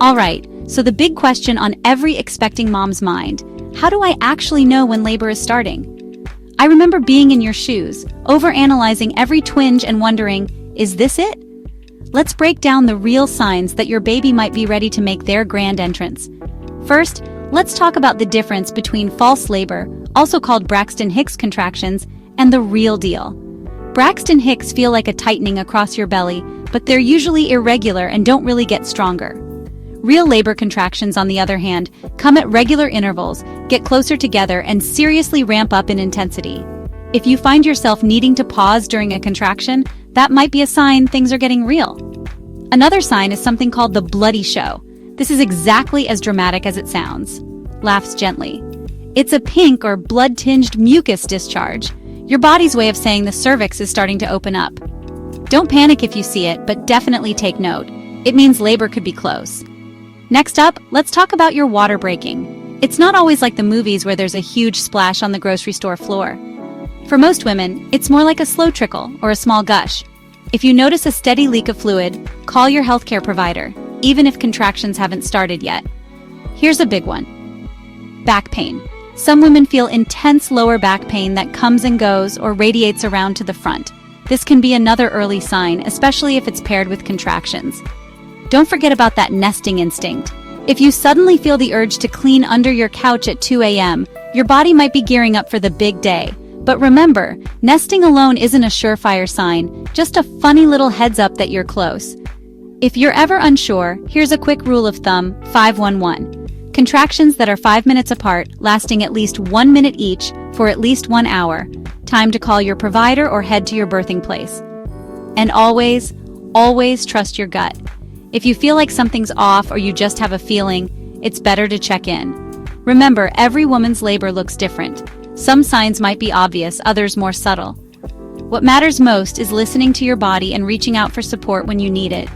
Alright, so the big question on every expecting mom's mind: how do I actually know when labor is starting? I remember being in your shoes, overanalyzing every twinge and wondering, is this it? Let's break down the real signs that your baby might be ready to make their grand entrance. First, let's talk about the difference between false labor, also called Braxton Hicks contractions, and the real deal. Braxton Hicks feel like a tightening across your belly, but they're usually irregular and don't really get stronger. Real labor contractions, on the other hand, come at regular intervals, get closer together, and seriously ramp up in intensity. If you find yourself needing to pause during a contraction, that might be a sign things are getting real. Another sign is something called the bloody show. This is exactly as dramatic as it sounds. Laughs gently. It's a pink or blood-tinged mucus discharge, your body's way of saying the cervix is starting to open up. Don't panic if you see it, but definitely take note. It means labor could be close. Next up, let's talk about your water breaking. It's not always like the movies where there's a huge splash on the grocery store floor. For most women, it's more like a slow trickle or a small gush. If you notice a steady leak of fluid, call your healthcare provider, even if contractions haven't started yet. Here's a big one. Back pain. Some women feel intense lower back pain that comes and goes or radiates around to the front. This can be another early sign, especially if it's paired with contractions. Don't forget about that nesting instinct. If you suddenly feel the urge to clean under your couch at 2 a.m., your body might be gearing up for the big day. But remember, nesting alone isn't a surefire sign, just a funny little heads up that you're close. If you're ever unsure, here's a quick rule of thumb: 5-1-1. Contractions that are 5 minutes apart, lasting at least 1 minute each for at least 1 hour. Time to call your provider or head to your birthing place. And always, always trust your gut. If you feel like something's off or you just have a feeling, it's better to check in. Remember, every woman's labor looks different. Some signs might be obvious, others more subtle. What matters most is listening to your body and reaching out for support when you need it.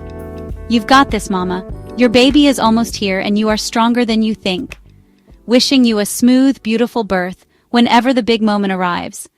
You've got this, mama. Your baby is almost here and you are stronger than you think. Wishing you a smooth, beautiful birth whenever the big moment arrives.